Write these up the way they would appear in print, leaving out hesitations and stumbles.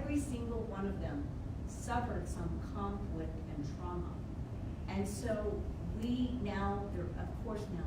every single one of them suffered some conflict and trauma. And so we now, of course now,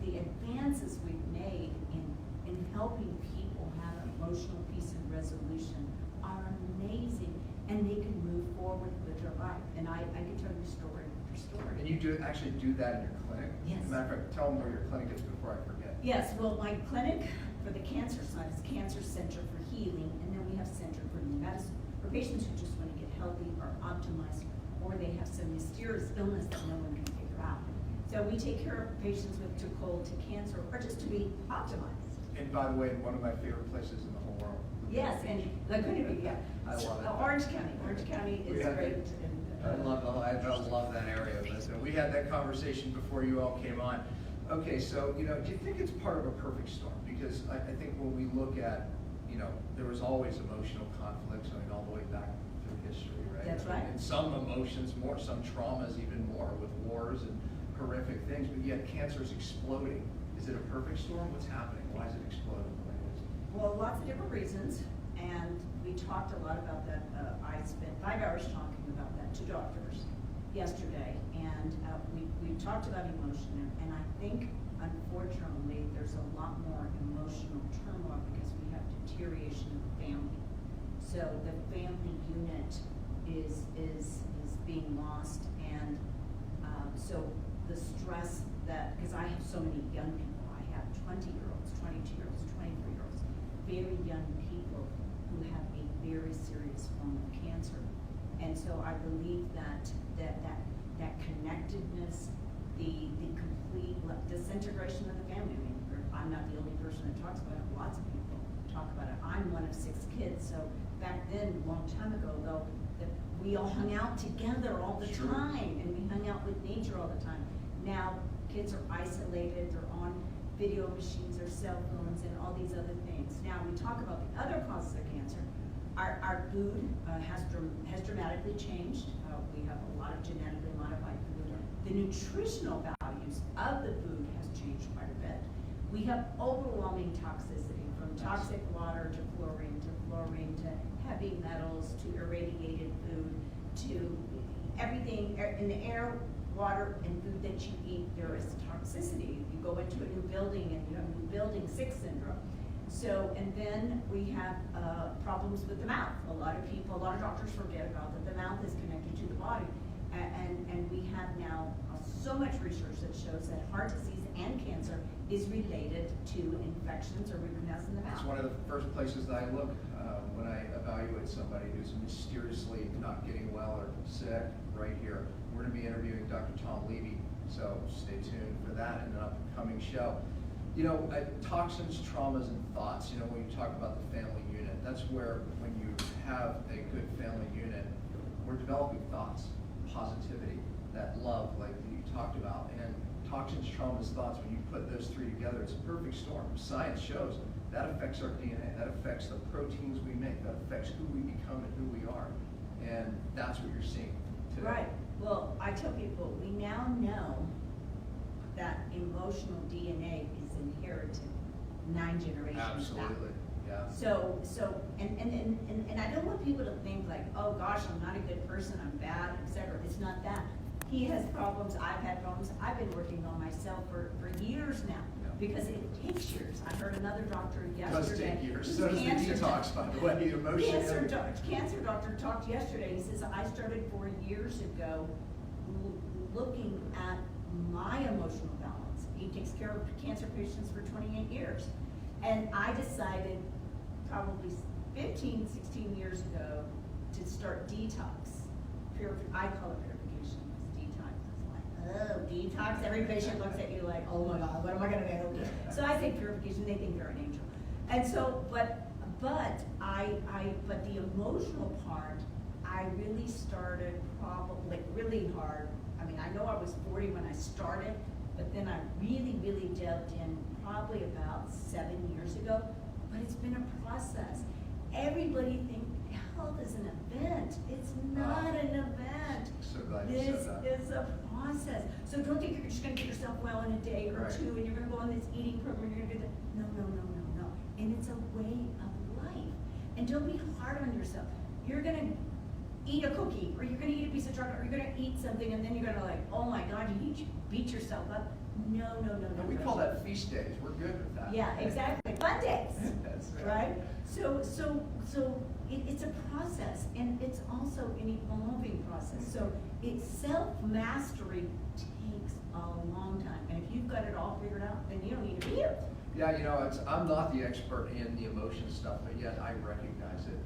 the advances we've made in helping people have emotional peace and resolution are amazing, and they can move forward with their life. And I can tell you story after story. And you actually do that in your clinic? Yes. As a matter of fact, tell them where your clinic is before I forget. Yes, well, my clinic for the cancer side is Cancer Center for Healing, and then we have Center for New Medicine for patients who just want to get healthy or optimized, or they have some mysterious illness that no one can figure out. So we take care of patients with too cold to cancer, or just to be optimized. And by the way, one of my favorite places in the whole world. Yes, and Connealy, yeah. I love it. Orange County is great. I love that area. But we had that conversation before you all came on. Okay, so do you think it's part of a perfect storm? Because I think when we look at, there was always emotional conflicts, all the way back through history, right? That's right. And some emotions more, some traumas even more, with wars and horrific things. But yet cancer is exploding. Is it a perfect storm? What's happening? Why is it exploding the way it is? Well, lots of different reasons, and we talked a lot about that. I spent 5 hours talking about that to doctors yesterday, and we talked about emotion, and I think, unfortunately, there's a lot more emotional turmoil because we have deterioration of the family. So the family unit is being lost, and so the stress that, because I have so many young people, I have 20-year-olds, 22-year-olds, 23-year-olds, very young people who have a very serious form of cancer. And so I believe that connectedness, the complete disintegration of the family. I mean, I'm not the only person that talks about it. Lots of people talk about it. I'm one of 6 kids, so back then, a long time ago, though, that we all hung out together all the Sure. time, and we hung out with nature all the time. Now, kids are isolated, they're on video machines or cell phones and all these other things. Now, we talk about the other causes of cancer. Our food has dramatically changed. We have a lot of genetically modified food. The nutritional values of the food has changed quite a bit. We have overwhelming toxicity, from toxic water to fluorine to heavy metals to irradiated food to everything in the air, water, and food that you eat. There is toxicity. You go into a new building and you have new building 6 syndrome. So, and then we have problems with the mouth. A lot of doctors forget about that the mouth is connected to the body. And we have now so much research that shows that heart disease and cancer is related to infections or root canals in the mouth. It's one of the first places that I look when I evaluate somebody who's mysteriously not getting well or sick, right here. We're going to be interviewing Dr. Tom Levy, so stay tuned for that in an upcoming show. Toxins, traumas, and thoughts, when you talk about the family unit, that's where, when you have a good family unit, we're developing thoughts, positivity, that love, like you talked about, and toxins, traumas, thoughts, when you put those 3 together, it's a perfect storm. Science shows that affects our DNA, that affects the proteins we make, that affects who we become and who we are, and that's what you're seeing today. Right. Well, I tell people, we now know that emotional DNA is inherited 9 generations back. Absolutely, yeah. So, and I don't want people to think like, oh gosh, I'm not a good person, I'm bad, etc. It's not that. He has problems, I've had problems. I've been working on myself for years now, because it takes years. I heard another doctor yesterday. It does take years. So does the detox, by the way, emotion. Cancer doctor talked yesterday. He says, I started 4 years ago looking at my emotional balance. He takes care of cancer patients for 28 years. And I decided probably 15, 16 years ago to start detox. I call it purification. Detox. It's like, oh, detox. Every patient looks at you like, oh my God, what am I going to do? So I say purification. They think they're an angel. And so, but the emotional part, I really started probably really hard. I mean, I know I was 40 when I started, but then I really, really delved in probably about 7 years ago. But it's been a process. Everybody thinks health is an event. It's not an event. So glad you said that. This is a process. So don't think you're just going to get yourself well in a day or Right. 2, and you're going to go on this eating program, and you're going to do that. No. And it's a way of life. And don't be hard on yourself. You're gonna eat a cookie, or you're gonna eat a piece of chocolate, or you're gonna eat something, and then you're gonna like, oh my God, you beat yourself up. No. And we call that feast days. We're good with that. Yeah, exactly. Fun days. That's right. So it's a process, and it's also an evolving process. So self-mastery takes a long time, and if you've got it all figured out, then you don't need to be here. Yeah, I'm not the expert in the emotion stuff, but yet I recognize it.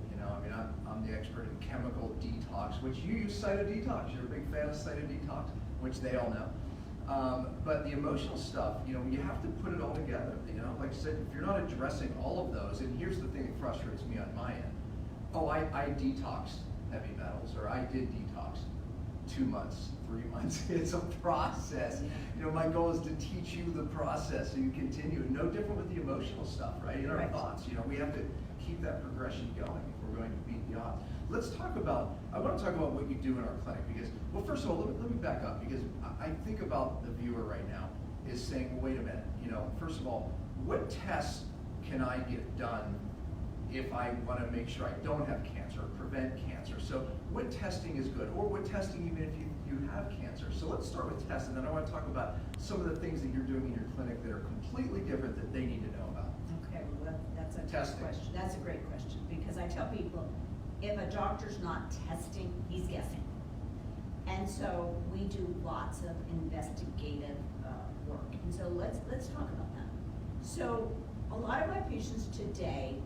I'm the expert in chemical detox, which you use cytodetox. You're a big fan of cytodetox, which they all know. But the emotional stuff, you have to put it all together. Like I said, if you're not addressing all of those, and here's the thing that frustrates me on my end. Oh, I detoxed heavy metals, or I did detox 2 months, 3 months. It's a process. My goal is to teach you the process so you continue. No different with the emotional stuff, right? In our Right. thoughts, we have to keep that progression going if we're going to beat the odds. I want to talk about what you do in our clinic because, well, first of all, let me back up because I think about the viewer right now is saying, well, wait a minute, first of all, what tests can I get done if I want to make sure I don't have cancer or prevent cancer? So what testing is good, or what testing even if you have cancer? So let's start with tests, and then I want to talk about some of the things that you're doing in your clinic that are completely different that they need to know about. Okay, well, that's a good Testing. question. That's a great question, because I tell people, if a doctor's not testing, he's guessing. And so we do lots of investigative work. And so let's talk about that. So a lot of my patients today,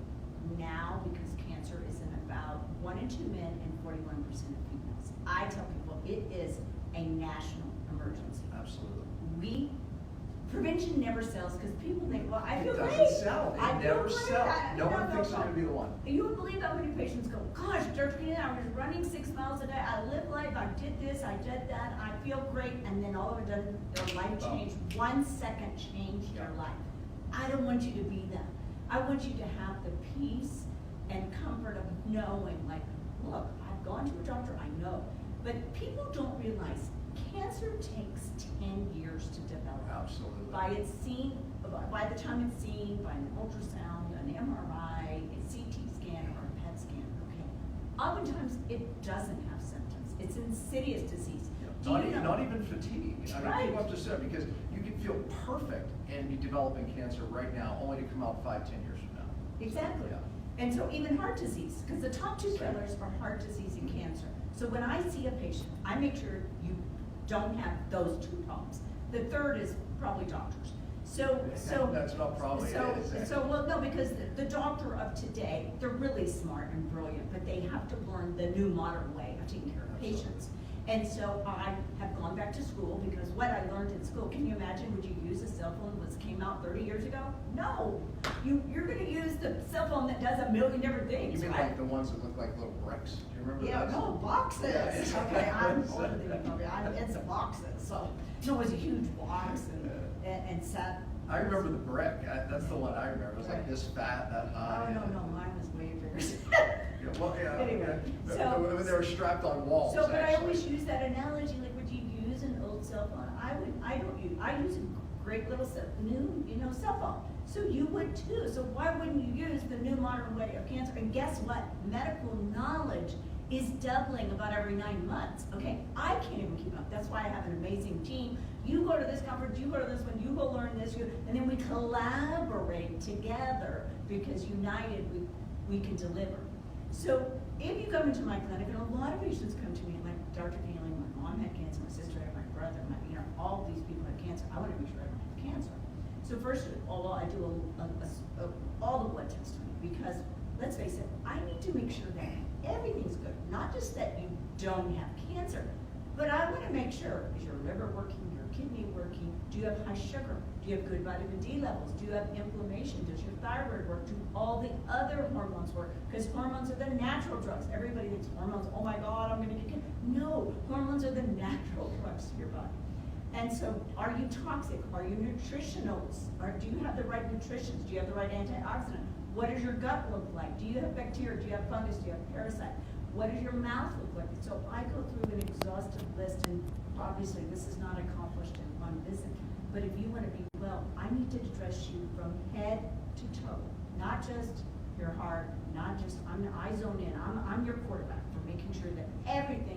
now, because cancer is in about 1 in 2 men and 41% of females, I tell people it is a national emergency. Absolutely. Prevention never sells because people think, well, I feel great. It doesn't sell. It I feel never great. sells. No one thinks they're going to be the one. You would believe how many patients go, gosh, Dr. Connealy, I was running 6 miles a day. I live life. I did this. I did that. I feel great. And then all of a sudden, their life changed. 1 second changed their life. I don't want you to be that. I want you to have the peace and comfort of knowing, like, look, I've gone to a doctor. I know. But people don't realize cancer takes 10 years to develop. Absolutely. By the time it's seen by an ultrasound, an MRI, a CT scan, or a PET scan, okay? Oftentimes, it doesn't have symptoms. It's insidious disease. Not even fatigue. Right. People have to say, because you can feel perfect and be developing cancer right now, only to come out 5-10 years from now. Exactly. Yeah. And so even heart disease, because the top 2 killers are heart disease and cancer. So when I see a patient, I make sure you don't have those 2 problems. The third is probably doctors. So that's not probably it, is it? well, no, because the doctor of today, they're really smart and brilliant, but they have to learn the new modern way of taking care of patients. And so I have gone back to school because what I learned in school, can you imagine, would you use a cell phone that came out 30 years ago? No. You're going to use the cell phone that does a million different things, You mean right? like the ones that look like little bricks? Do you remember Yeah, those? no, boxes. Yeah. Okay, I'm older than you probably. It's the boxes. So it was a huge box and sat. I remember the brick. That's the one I remember. It was like this fat, that high. Oh, no, mine was way bigger. Anyway, so when they were strapped on walls. So, but I actually. always use that analogy. Like, would you use an old cell phone? I use a great little new, cell phone. So you would too. So why wouldn't you use the new modern way of cancer? And guess what? Medical knowledge is doubling about every 9 months. Okay, I can't even keep up. That's why I have an amazing team. You go to this conference, you go to this one, you go learn this, and then we collaborate together because united we can deliver. So if you come into my clinic, and a lot of patients come to me like, Dr. Connealy, my mom had cancer, my sister had, my brother, all these people had cancer. I want to make sure I don't have cancer. So first of all, I do all the blood testing because let's face it, I need to make sure that everything's good, not just that you don't have cancer, but I want to make sure, is your liver working, your kidney working, do you have high sugar, do you have good vitamin D levels, do you have inflammation, does your thyroid work, do all the other hormones work, because hormones are the natural drugs. Everybody thinks hormones, oh my God, I'm going to get cancer. No, hormones are the natural drugs to your body. And so, are you toxic? Are you nutritionals? Do you have the right nutritions? Do you have the right antioxidant? What does your gut look like? Do you have bacteria? Do you have fungus? Do you have parasite? What does your mouth look like? So I go through an exhaustive list, and obviously this is not accomplished in one visit. But if you want to be well, I need to address you from head to toe, not just your heart, not just, I zone in, I'm your quarterback for making sure that everything